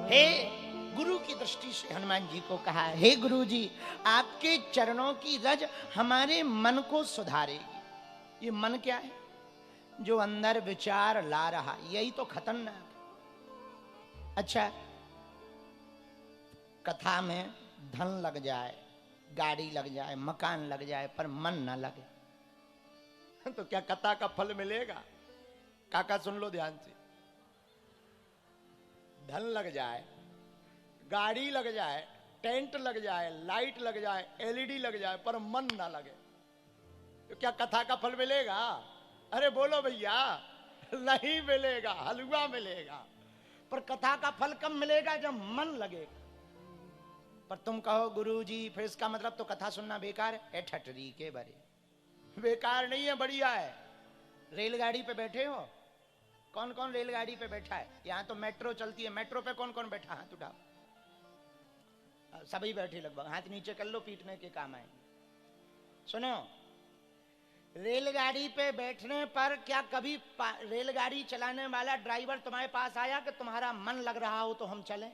हे गुरु की दृष्टि से हनुमान जी को कहा, हे गुरु जी, आपके चरणों की रज हमारे मन को सुधारेगी। ये मन क्या है? जो अंदर विचार ला रहा, यही तो खतरनाक है। अच्छा, कथा में धन लग जाए, गाड़ी लग जाए, मकान लग जाए, पर मन ना लगे तो क्या कथा का फल मिलेगा? काका सुन लो ध्यान से। धन लग जाए, गाड़ी लग जाए, टेंट लग जाए, लाइट लग जाए, एलईडी लग जाए, पर मन ना लगे तो क्या कथा का फल मिलेगा? अरे बोलो भैया, नहीं मिलेगा, हलवा मिलेगा। पर कथा का फल कब मिलेगा? जब मन लगे। पर तुम कहो गुरु जी फिर इसका मतलब तो कथा सुनना बेकार है। ए ठटरी के बरे, बेकार नहीं है, बढ़िया है। रेलगाड़ी पे बैठे हो, कौन कौन रेलगाड़ी पे बैठा है? यहां तो मेट्रो चलती है, मेट्रो पे कौन कौन बैठा? हाथ उठाओ। सभी बैठे लगभग, हाथ नीचे कर लो, पीटने के काम आएंगे। सुनो, रेलगाड़ी पे बैठने पर क्या कभी रेलगाड़ी चलाने वाला ड्राइवर तुम्हारे पास आया कि तुम्हारा मन लग रहा हो तो हम चलें?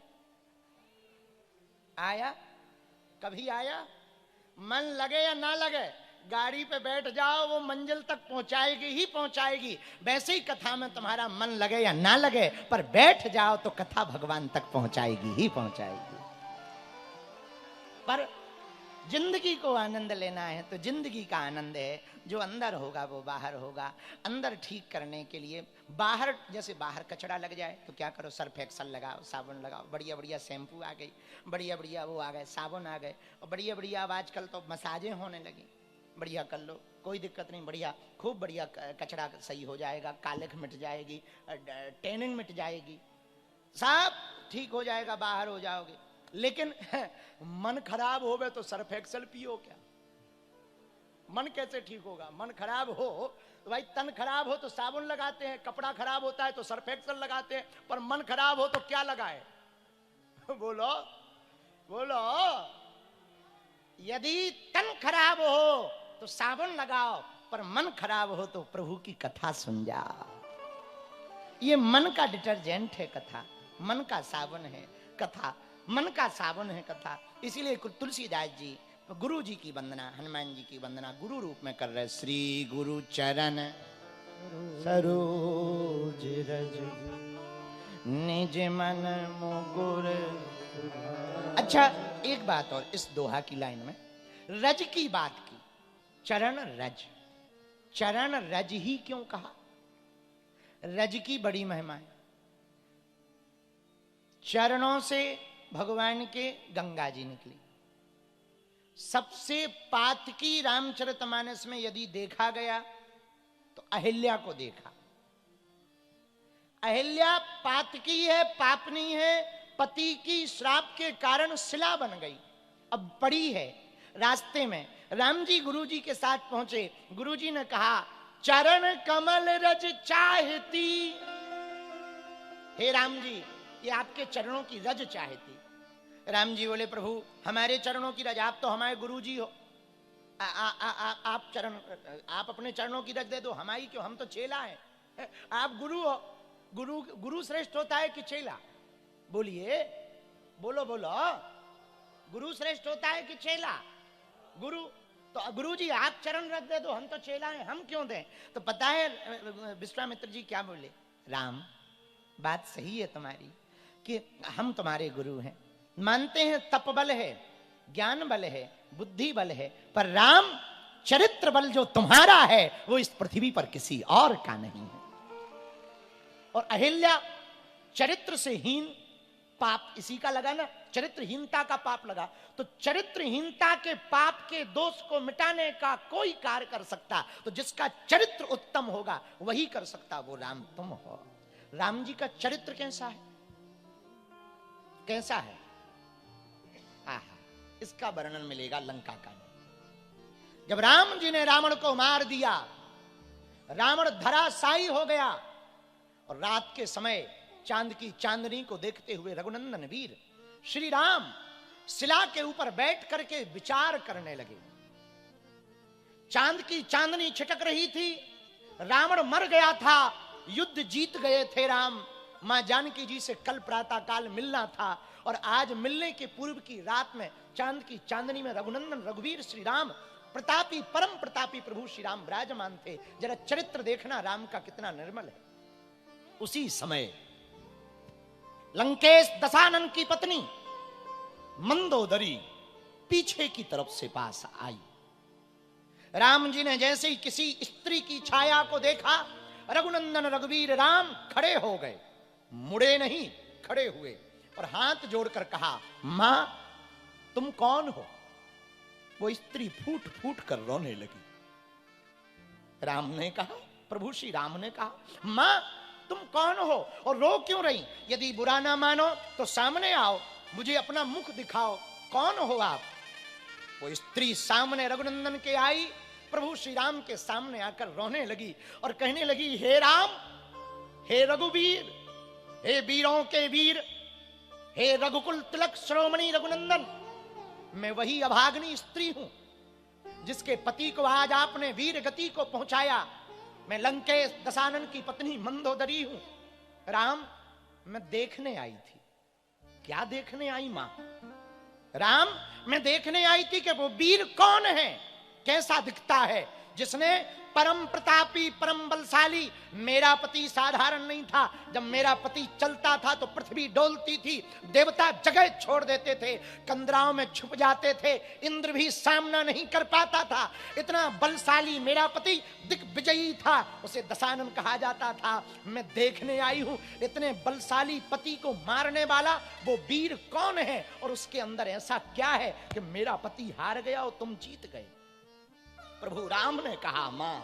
आया? कभी आया? मन लगे या ना लगे, गाड़ी पे बैठ जाओ, वो मंजिल तक पहुंचाएगी ही पहुंचाएगी। वैसे ही कथा में तुम्हारा मन लगे या ना लगे, पर बैठ जाओ तो कथा भगवान तक पहुंचाएगी ही पहुंचाएगी। पर जिंदगी को आनंद लेना है तो जिंदगी का आनंद है, जो अंदर होगा वो बाहर होगा। अंदर ठीक करने के लिए बाहर, जैसे बाहर कचरा लग जाए तो क्या करो? सर्फ एक्सल लगाओ, साबुन लगाओ, बढ़िया बढ़िया शैम्पू आ गई, बढ़िया बढ़िया वो आ गए, साबुन आ गए, और बढ़िया बढ़िया अब आजकल तो मसाजें होने लगी। बढ़िया कर लो, कोई दिक्कत नहीं, बढ़िया खूब बढ़िया कचरा सही हो जाएगा, कालिख मिट जाएगी, टैनिंग मिट जाएगी, सब ठीक हो जाएगा, बाहर हो जाओगे। लेकिन मन खराब हो गए तो सर्फ एक्सल पियो क्या? मन कैसे ठीक होगा? मन खराब हो तो भाई, तन खराब हो तो साबुन लगाते हैं, कपड़ा खराब होता है तो सर्फ एक्सल लगाते हैं, पर मन खराब हो तो क्या लगाए? बोलो बोलो। यदि तन खराब हो तो साबुन लगाओ, पर मन खराब हो तो प्रभु की कथा सुन जाओ। ये मन का डिटर्जेंट है कथा, मन का साबुन है कथा, मन का साबुन है कथा। इसीलिए तुलसीदास जी गुरु जी की वंदना, हनुमान जी की वंदना गुरु रूप में कर रहे। श्री गुरु चरण सरोज रज निज मन मुकुर। अच्छा, एक बात और इस दोहा की लाइन में, रज की बात की, चरण रज, चरण रज ही क्यों कहा? रज की बड़ी महिमा है। चरणों से भगवान के गंगा जी निकली। सबसे पातकी रामचरितमानस में यदि देखा गया तो अहिल्या को देखा। अहिल्या पातकी है, पापनी है, पति की श्राप के कारण शिला बन गई, अब पड़ी है रास्ते में। राम जी गुरु जी के साथ पहुंचे, गुरु जी ने कहा चरण कमल रज चाहती। हे राम जी, ये आपके चरणों की रज चाहती। राम जी बोले प्रभु हमारे चरणों की रज, आप तो हमारे गुरु जी हो, आप अपने चरणों की रज दे दो, हमारी क्यों? हम तो चेला हैं, आप गुरु हो। गुरु श्रेष्ठ होता है कि चेला? बोलिए, बोलो बोलो, गुरु श्रेष्ठ होता है कि चेला? गुरु। तो गुरु जी आप चरण रख दे दो, हम तो चेला हैं, हम क्यों दें? तो पता है विश्वामित्र जी क्या बोले? राम, बात सही है तुम्हारी कि हम तुम्हारे गुरु हैं, मानते हैं तप बल है, ज्ञान बल है, बुद्धि बल है, पर राम चरित्र बल जो तुम्हारा है वो इस पृथ्वी पर किसी और का नहीं है। और अहिल्या चरित्र से हीन, पाप इसी का लगा ना, चरित्रहीनता का पाप लगा। तो चरित्रहीनता के पाप के दोष को मिटाने का कोई कार्य कर सकता तो जिसका चरित्र उत्तम होगा वही कर सकता, वो राम तुम हो। राम जी का चरित्र कैसा है? कैसा है? आहा, इसका वर्णन मिलेगा लंका का। जब राम जी ने रावण को मार दिया, रावण धराशायी हो गया, और रात के समय चांद की चांदनी को देखते हुए रघुनंदन वीर श्री राम शिला के ऊपर बैठ करके विचार करने लगे। चांद की चांदनी छिटक रही थी, रावण मर गया था, युद्ध जीत गए थे राम, मां जानकी जी से कल प्रातः काल मिलना था और आज मिलने के पूर्व की रात में चांद की चांदनी में रघुनंदन रघुवीर श्री राम प्रतापी परम प्रतापी प्रभु श्री राम विराजमान थे। जरा चरित्र देखना राम का कितना निर्मल है। उसी समय लंकेश दशानन की पत्नी मंदोदरी पीछे की तरफ से पास आई। राम जी ने जैसे ही किसी स्त्री की छाया को देखा, रघुनंदन रघुवीर राम खड़े हो गए, मुड़े नहीं, खड़े हुए और हाथ जोड़कर कहा, मां तुम कौन हो? वो स्त्री फूट फूट कर रोने लगी। राम ने कहा, प्रभु श्री राम ने कहा, मां तुम कौन हो और रो क्यों रही? यदि बुरा ना मानो तो सामने आओ, मुझे अपना मुख दिखाओ, कौन हो आप? वो स्त्री सामने रघुनंदन के आई, प्रभु श्री राम के सामने आकर रोने लगी और कहने लगी, हे राम, हे रघुवीर, हे वीरों के वीर, हे रघुकुल तिलक श्रोमणी रघुनंदन, मैं वही अभाग्नी स्त्री हूं जिसके पति को आज आपने वीर गति को पहुंचाया। मैं लंकेश दशानन की पत्नी मंदोदरी हूं। राम, मैं देखने आई थी। क्या देखने आई मां? राम, मैं देखने आई थी कि वो वीर कौन है, कैसा दिखता है, जिसने परम प्रतापी परम बलशाली, मेरा पति साधारण नहीं था। जब मेरा पति चलता था तो पृथ्वी डोलती थी, देवता जगह छोड़ देते थे, कंदराओं में छुप जाते थे, इंद्र भी सामना नहीं कर पाता था। इतना बलशाली मेरा पति दिग्विजयी था, उसे दशानन कहा जाता था। मैं देखने आई हूं इतने बलशाली पति को मारने वाला वो वीर कौन है और उसके अंदर ऐसा क्या है कि मेरा पति हार गया और तुम जीत गए। प्रभु राम ने कहा, मां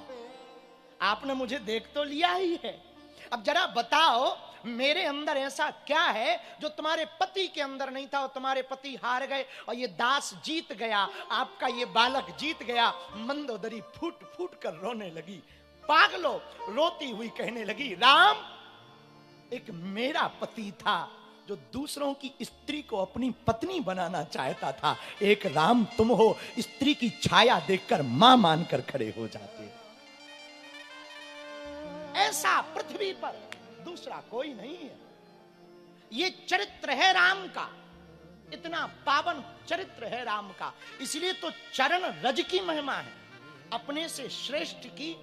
आपने मुझे देख तो लिया ही है, अब जरा बताओ मेरे अंदर ऐसा क्या है जो तुम्हारे पति के अंदर नहीं था और तुम्हारे पति हार गए और ये दास जीत गया, आपका ये बालक जीत गया। मंदोदरी फूट फूट कर रोने लगी, पागलो रोती हुई कहने लगी, राम एक मेरा पति था जो दूसरों की स्त्री को अपनी पत्नी बनाना चाहता था, एक राम तुम हो, स्त्री की छाया देखकर मां मानकर खड़े हो जाते। ऐसा पृथ्वी पर दूसरा कोई नहीं है। ये चरित्र है राम का, इतना पावन चरित्र है राम का, इसलिए तो चरण रज की महिमा है। अपने से श्रेष्ठ की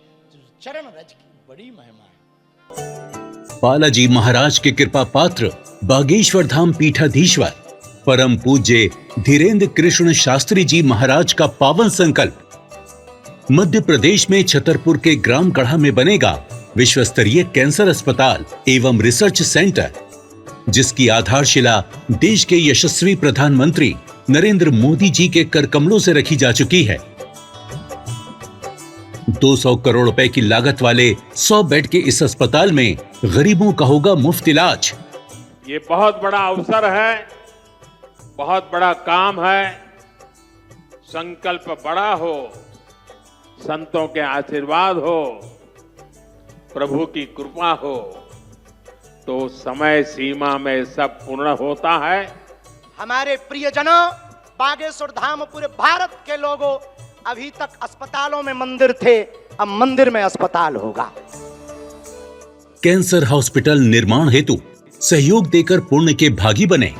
चरण रज की बड़ी महिमा है। बालाजी महाराज के कृपा पात्र बागेश्वर धाम पीठाधीश्वर परम पूज्य धीरेन्द्र कृष्ण शास्त्री जी महाराज का पावन संकल्प। मध्य प्रदेश में छतरपुर के ग्राम गढ़ा में बनेगा विश्व स्तरीय कैंसर अस्पताल एवं रिसर्च सेंटर, जिसकी आधारशिला देश के यशस्वी प्रधानमंत्री नरेंद्र मोदी जी के कर कमलों से रखी जा चुकी है। 200 करोड़ रुपए की लागत वाले 100 बेड के इस अस्पताल में गरीबों का होगा मुफ्त इलाज। ये बहुत बड़ा अवसर है, बहुत बड़ा काम है। संकल्प बड़ा हो, संतों के आशीर्वाद हो, प्रभु की कृपा हो तो समय सीमा में सब पूर्ण होता है। हमारे प्रियजनों, बागेश्वर धाम पूरे भारत के लोगों, अभी तक अस्पतालों में मंदिर थे, अब मंदिर में अस्पताल होगा। कैंसर हॉस्पिटल निर्माण हेतु सहयोग देकर पुण्य के भागी बने।